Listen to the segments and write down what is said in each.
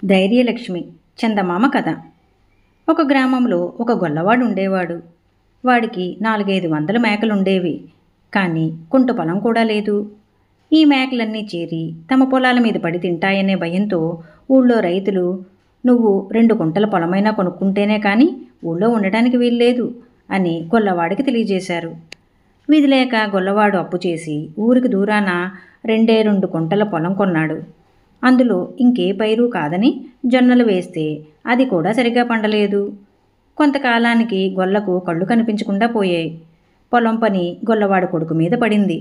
ధైర్యలక్ష్మి చందమామ కథ. ఒక గ్రామంలో ఒక గొల్లవాడు ఉండేవాడు. వాడికి 4-5 వందల మేకలుండేవి. కానీ కుంట పొలం కూడా లేదు. ఈ మేకలన్నీ చేరి తమ పొలాల మీద పడి తింటాయనే భయంతో ఊళ్ళో రైతులు, నువ్వు 2 కుంటల పొలమైనా కొనుక్కుంటేనే కానీ ఊళ్ళో ఉండటానికి వీల్లేదు అని గొల్లవాడికి తెలియజేశారు. విధిలేక గొల్లవాడు అప్పు చేసి ఊరికి దూరాన 2 కుంటల పొలం కొన్నాడు. అందులో ఇంకే పైరు కాదని జొన్నలు వేస్తే అది కూడా సరిగా పండలేదు. కొంతకాలానికి గొల్లకు కళ్ళు కనిపించకుండా పోయాయి. పొలం పని గొల్లవాడు కొడుకు మీద పడింది.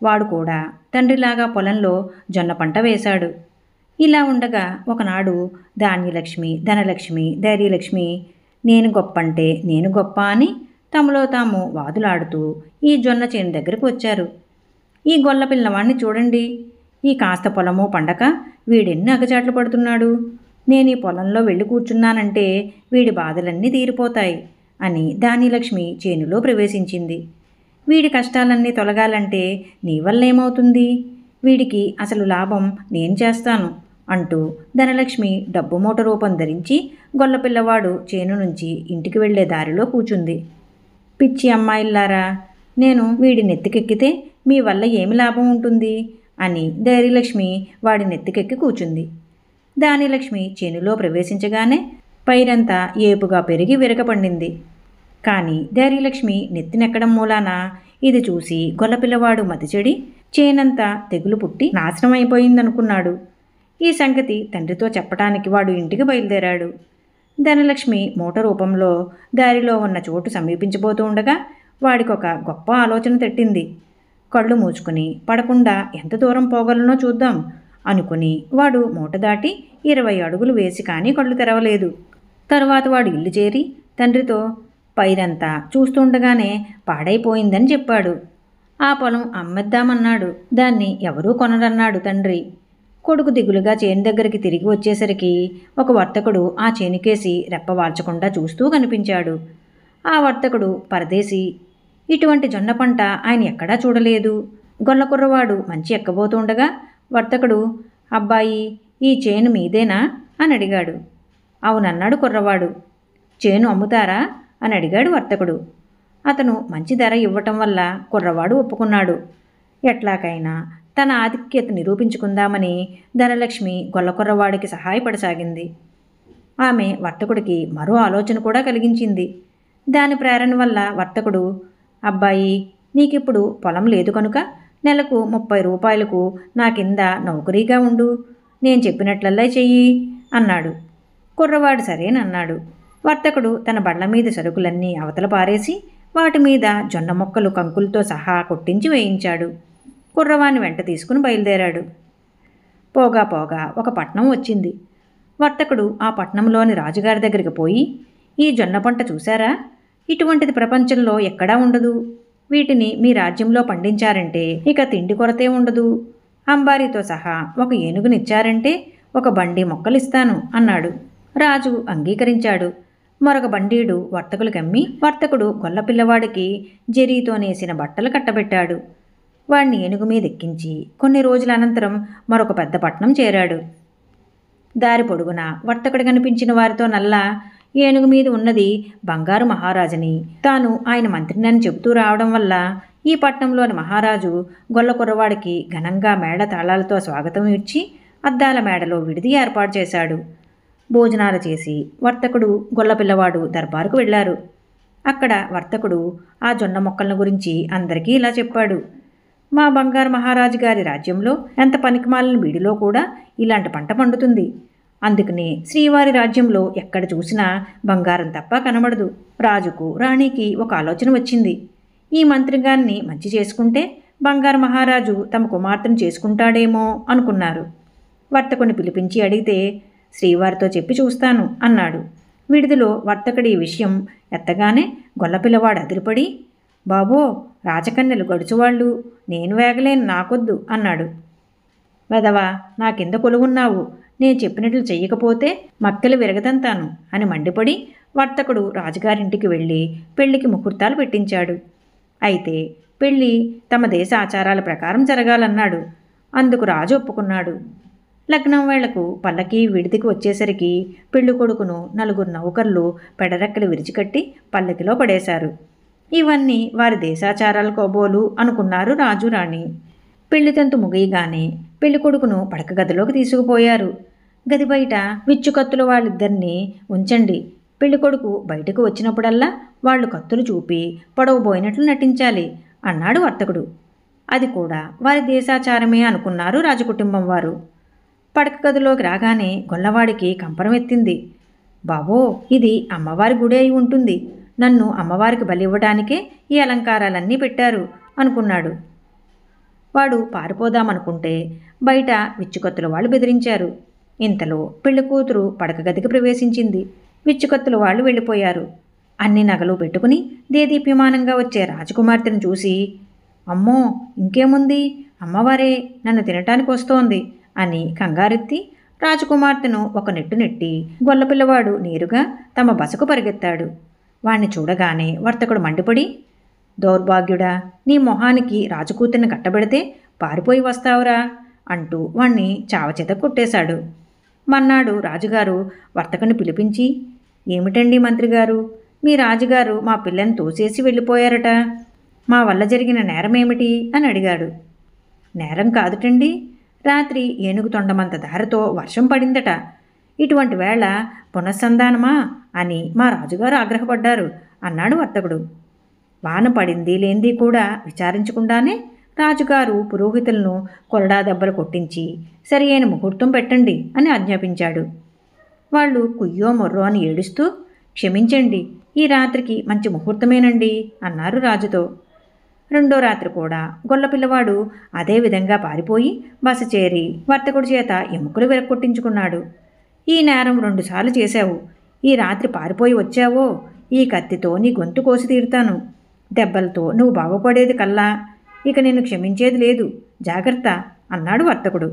వాడు కూడా తండ్రిలాగా పొలంలో జొన్న పంట వేశాడు. ఇలా ఉండగా ఒకనాడు ధాన్యలక్ష్మి, ధనలక్ష్మి, ధైర్యలక్ష్మి నేను గొప్పంటే నేను గొప్ప అని తమలో తాము వాదులాడుతూ ఈ జొన్న చేను దగ్గరకు వచ్చారు. ఈ గొల్ల పిల్లవాణ్ణి చూడండి, ఈ కాస్త పొలము పండక వీడెన్ని అగచాట్లు పడుతున్నాడు. నేను ఈ పొలంలో వెళ్ళి కూర్చున్నానంటే వీడి బాధలన్నీ తీరిపోతాయి అని ధాన్యలక్ష్మి చేనులో ప్రవేశించింది. వీడి కష్టాలన్నీ తొలగాలంటే నీ వల్ల ఏమవుతుంది? వీడికి అసలు లాభం నేను చేస్తాను అంటూ ధనలక్ష్మి డబ్బు మూట రూపం ధరించి గొల్లపిల్లవాడు చేను నుంచి ఇంటికి వెళ్లే దారిలో కూచుంది. పిచ్చి అమ్మాయిల్లారా, నేను వీడి నెత్తికెక్కితే మీ వల్ల ఏమి లాభం ఉంటుంది అని ధైర్యలక్ష్మి వాడి నెత్తికెక్కి కూచుంది. ధాన్యలక్ష్మి చేనులో ప్రవేశించగానే పైరంతా ఏపుగా పెరిగి విరగపండింది. కానీ ధైర్యలక్ష్మి నెత్తినెక్కడం మూలాన ఇది చూసి గొల్లపిల్లవాడు మతిచెడి చేనంతా తెగులు పుట్టి నాశనం అయిపోయిందనుకున్నాడు. ఈ సంగతి తండ్రితో చెప్పటానికి వాడు ఇంటికి బయలుదేరాడు. ధనలక్ష్మి మూట రూపంలో దారిలో ఉన్న చోటు సమీపించబోతూ ఉండగా వాడికొక గొప్ప ఆలోచన తట్టింది. కళ్ళు మూసుకుని పడకుండా ఎంత దూరం పోగలనో చూద్దాం అనుకుని వాడు మూట దాటి 20 అడుగులు వేసి కానీ కళ్ళు తెరవలేదు. తరువాత వాడు ఇల్లు చేరి తండ్రితో పైరంతా చూస్తుండగానే పాడైపోయిందని చెప్పాడు. ఆ పొలం అమ్మేద్దామన్నాడు. దాన్ని ఎవరూ కొనరన్నాడు తండ్రి. కొడుకు దిగులుగా చేను దగ్గరికి తిరిగి వచ్చేసరికి ఒక వర్తకుడు ఆ చేనుకేసి రెప్పవాల్చకుండా చూస్తూ కనిపించాడు. ఆ వర్తకుడు పరదేశి. ఇటువంటి జొన్న పంట ఆయన ఎక్కడా చూడలేదు. గొల్లకుర్రవాడు మంచి ఎక్కబోతుండగా వర్తకుడు, అబ్బాయి, ఈ చేను మీదేనా అని అడిగాడు. అవునన్నాడు కుర్రవాడు. చేను అమ్ముతారా అని అడిగాడు వర్తకుడు. అతను మంచి ధర ఇవ్వటం వల్ల కుర్రవాడు ఒప్పుకున్నాడు. ఎట్లాకైనా తన ఆధిక్యత నిరూపించుకుందామని ధనలక్ష్మి గొల్లకుర్రవాడికి సహాయపడసాగింది. ఆమె వర్తకుడికి మరో ఆలోచన కూడా కలిగించింది. దాని ప్రేరణ వల్ల వర్తకుడు, అబ్బాయి, నీకిప్పుడు పొలం లేదు కనుక నెలకు 30 రూపాయలకు నా కింద నౌకరీగా ఉండు, నేను చెప్పినట్లల్లా చెయ్యి అన్నాడు. కుర్రవాడు సరేనన్నాడు. వర్తకుడు తన బళ్ళ మీద సరుకులన్నీ అవతల పారేసి వాటి మీద జొన్న మొక్కలు కంకులతో సహా కొట్టించి వేయించాడు. కుర్రవాణ్ణి వెంట తీసుకుని బయలుదేరాడు. పోగా పోగా ఒక పట్నం వచ్చింది. వర్తకుడు ఆ పట్నంలోని రాజుగారి దగ్గరికి పోయి, ఈ జొన్న పంట చూశారా? ఇటువంటిది ప్రపంచంలో ఎక్కడా ఉండదు. వీటిని మీ రాజ్యంలో పండించారంటే ఇక తిండి కొరతే ఉండదు. అంబారీతో సహా ఒక ఏనుగునిచ్చారంటే ఒక బండి మొక్కలిస్తాను అన్నాడు. రాజు అంగీకరించాడు. మరొక బండీడు వర్తకులకమ్మి వర్తకుడు గొల్లపిల్లవాడికి జరీతో నేసిన బట్టలు కట్టబెట్టాడు. వాణ్ణి ఏనుగు మీద ఎక్కించి కొన్ని రోజుల అనంతరం మరొక పెద్ద పట్నం చేరాడు. దారి పొడుగున వర్తకుడు కనిపించిన వారితో నల్లా, ఏనుగు మీద ఉన్నది బంగారు మహారాజుని, తాను ఆయన మంత్రినని చెబుతూ రావడం వల్ల ఈ పట్నంలోని మహారాజు గొల్లకుర్రవాడికి ఘనంగా మేడ తాళాలతో స్వాగతం ఇచ్చి అద్దాల మేడలో విడిది ఏర్పాటు చేశాడు. భోజనాలు చేసి వర్తకుడు గొల్లపిల్లవాడు దర్బారుకు వెళ్లారు. అక్కడ వర్తకుడు ఆ జొన్న మొక్కలను గురించి అందరికీ ఇలా చెప్పాడు. మా బంగారు మహారాజు గారి రాజ్యంలో ఎంత పనికిమాలిన బీడిలో కూడా ఇలాంటి పంట పండుతుంది. అందుకనే శ్రీవారి రాజ్యంలో ఎక్కడ చూసినా బంగారం తప్ప కనబడదు. రాజుకు రాణికి ఒక ఆలోచన వచ్చింది. ఈ మంత్రిగారిని మంచి చేసుకుంటే బంగారు మహారాజు తమ కుమార్తెను చేసుకుంటాడేమో అనుకున్నారు. వర్తకుని పిలిపించి అడిగితే శ్రీవారితో చెప్పి చూస్తాను అన్నాడు. విడిదిలో వర్తకుడి విషయం ఎత్తగానే గొల్లపిల్లవాడు అదిరిపడి, బాబో, రాజకన్యలు గడుచువాళ్ళు, నేను వేగలేను, నాకొద్దు అన్నాడు. వెదవా, నా కింద కొలువున్నావు, నేను చెప్పినట్లు చెయ్యకపోతే మక్కెలు విరగదంతాను అని మండిపడి వర్తకుడు రాజుగారింటికి వెళ్ళి పెళ్లికి ముహూర్తాలు పెట్టించాడు. అయితే పెళ్లి తమ దేశ ఆచారాల ప్రకారం జరగాలన్నాడు. అందుకు రాజు ఒప్పుకున్నాడు. లగ్నం వేళకు పల్లకి విడిదికి వచ్చేసరికి పెళ్లి కొడుకును నలుగురు నౌకర్లు పెడరెక్కలు విరిచికట్టి పల్లకిలో పడేశారు. ఇవన్నీ వారి దేశాచారాల కోబోలు అనుకున్నారు రాజు రాణి. పెళ్లితంతు ముగియగానే పెళ్లి కొడుకును పడక గదిలోకి తీసుకుపోయారు. గది బయట విచ్చుకత్తులు వాళ్ళిద్దరినీ ఉంచండి. పెళ్లి కొడుకు బయటకు వచ్చినప్పుడల్లా వాళ్ళు కత్తులు చూపి పొడవబోయినట్లు నటించాలి అన్నాడు వర్తకుడు. అది కూడా వారి దేశాచారమే అనుకున్నారు రాజకుటుంబం వారు. పడక గదిలోకి రాగానే గొల్లవాడికి కంపరం ఎత్తింది. బాబో, ఇది అమ్మవారి గుడి అయి ఉంటుంది. నన్ను అమ్మవారికి బలివ్వడానికే ఈ అలంకారాలన్నీ పెట్టారు అనుకున్నాడు. వాడు పారిపోదామనుకుంటే బయట విచ్చుకత్తుల వాళ్ళు బెదిరించారు. ఇంతలో పెళ్లి కూతురు పడక గదికి ప్రవేశించింది. విచ్చుకత్తుల వాళ్ళు వెళ్ళిపోయారు. అన్ని నగలు పెట్టుకుని దేదీప్యమానంగా వచ్చే రాజకుమార్తెను చూసి, అమ్మో ఇంకేముంది, అమ్మవారే నన్ను తినటానికి వస్తోంది అని కంగారెత్తి రాజకుమార్తెను ఒక నెట్టు నెట్టి గొల్లపిల్లవాడు నేరుగా తమ బసకు పరిగెత్తాడు. వాణ్ణి చూడగానే వర్తకుడు మండిపడి, దౌర్భాగ్యుడా, నీ మొహానికి రాజకూతుర్ని కట్టబెడితే పారిపోయి వస్తావురా అంటూ వాణ్ణి చావచేత కొట్టేశాడు. మన్నాడు రాజుగారు వర్తకుని పిలిపించి, ఏమిటండి మంత్రిగారు, మీ రాజుగారు మా పిల్లని తోసేసి వెళ్ళిపోయారట. మా వల్ల జరిగిన నేరమేమిటి అని అడిగాడు. నేరం కాదుటండి, రాత్రి ఏనుగు తొండమంత ధారతో వర్షం పడిందట. ఇటువంటి వేళ పునఃసంధానమా అని మా రాజుగారు ఆగ్రహపడ్డారు అన్నాడు వర్తకుడు. వాన పడింది లేంది కూడా విచారించకుండానే రాజుగారు పురోహితులను కొరడా దెబ్బలు కొట్టించి సరి అయిన ముహూర్తం పెట్టండి అని ఆజ్ఞాపించాడు. వాళ్ళు కుయ్యో మొర్రో అని ఏడుస్తూ, క్షమించండి, ఈ రాత్రికి మంచి ముహూర్తమేనండి అన్నారు రాజుతో. రెండో రాత్రి కూడా గొల్లపిల్లవాడు అదే విధంగా పారిపోయి బస చేరి వర్తకుడి చేత ఎముకలు విరక్కొట్టించుకున్నాడు. ఈ నేరం 2 సార్లు చేశావు. ఈ రాత్రి పారిపోయి వచ్చావో ఈ కత్తితో నీ గొంతు కోసి తీరుతాను. దెబ్బలతో నువ్వు బాగుపడేది కల్లా. ఇక నేను క్షమించేది లేదు, జాగ్రత్త అన్నాడు వర్తకుడు.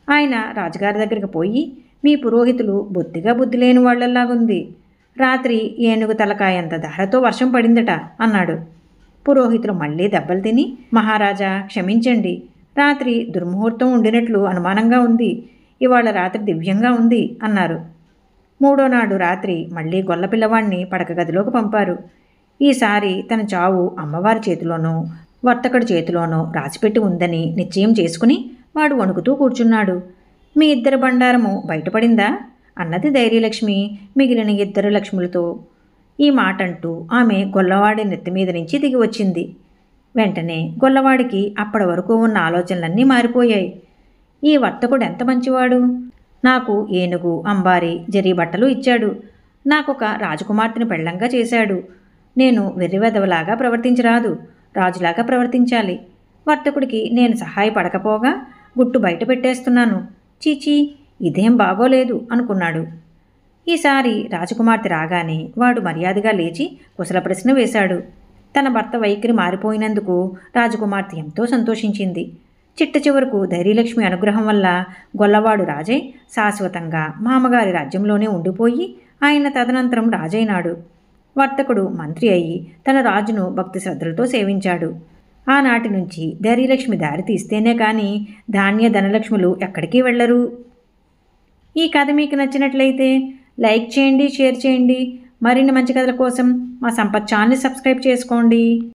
ఆయన రాజుగారి దగ్గరికి పోయి, మీ పురోహితులు బొత్తిగా బుద్ధి లేని వాళ్లలాగుంది. రాత్రి ఏనుగు తలకాయంత ధారతో వర్షం పడిందట అన్నాడు. పురోహితులు మళ్ళీ దెబ్బలు తిని, మహారాజా క్షమించండి, రాత్రి దుర్ముహూర్తం ఉండినట్లు అనుమానంగా ఉంది. ఇవాళ రాత్రి దివ్యంగా ఉంది అన్నారు. మూడో నాడు రాత్రి మళ్ళీ గొల్లపిల్లవాణ్ణి పడక గదిలోకి పంపారు. ఈసారి తన చావు అమ్మవారి చేతిలోనో వర్తకుడి చేతిలోనో రాసిపెట్టి ఉందని నిశ్చయం చేసుకుని వాడు వణుకుతూ కూర్చున్నాడు. మీ ఇద్దరి బండారము బయటపడిందా అన్నది ధైర్యలక్ష్మి మిగిలిన 2 లక్ష్ములతో. ఈ మాటంటూ ఆమె గొల్లవాడి నెత్తిమీద నుంచి దిగి వచ్చింది. వెంటనే గొల్లవాడికి అప్పటి వరకు ఉన్న ఆలోచనలన్నీ మారిపోయాయి. ఈ వర్తకుడు ఎంత మంచివాడు, నాకు ఏనుగు అంబారి జరీ బట్టలు ఇచ్చాడు, నాకొక రాజకుమార్తెను పెళ్ళంగా చేశాడు. నేను వెర్రివెదవలాగా ప్రవర్తించరాదు, రాజులాగా ప్రవర్తించాలి. వర్తకుడికి నేను సహాయపడకపోగా గుట్టు బయట పెట్టేస్తున్నాను. చీచీ, ఇదేం బాగోలేదు అనుకున్నాడు. ఈసారి రాజకుమార్తె రాగానే వాడు మర్యాదగా లేచి కుశల ప్రశ్న వేశాడు. తన భర్త వైఖరి మారిపోయినందుకు రాజకుమార్తె ఎంతో సంతోషించింది. చిట్ట చివరకు ధైర్యలక్ష్మి అనుగ్రహం వల్ల గొల్లవాడు రాజై శాశ్వతంగా మామగారి రాజ్యంలోనే ఉండిపోయి ఆయన తదనంతరం రాజైనాడు. వర్తకుడు మంత్రి అయి తన రాజును భక్తి శ్రద్ధలతో సేవించాడు. ఆనాటి నుంచి ధైర్యలక్ష్మి దారి తీస్తేనే కానీ ధాన్య ధనలక్ష్ములు ఎక్కడికి వెళ్ళరు. ఈ కథ మీకు నచ్చినట్లయితే లైక్ చేయండి, షేర్ చేయండి. మరిన్ని మంచి కథల కోసం మా సంపత్ ఛానల్ని సబ్స్క్రైబ్ చేసుకోండి.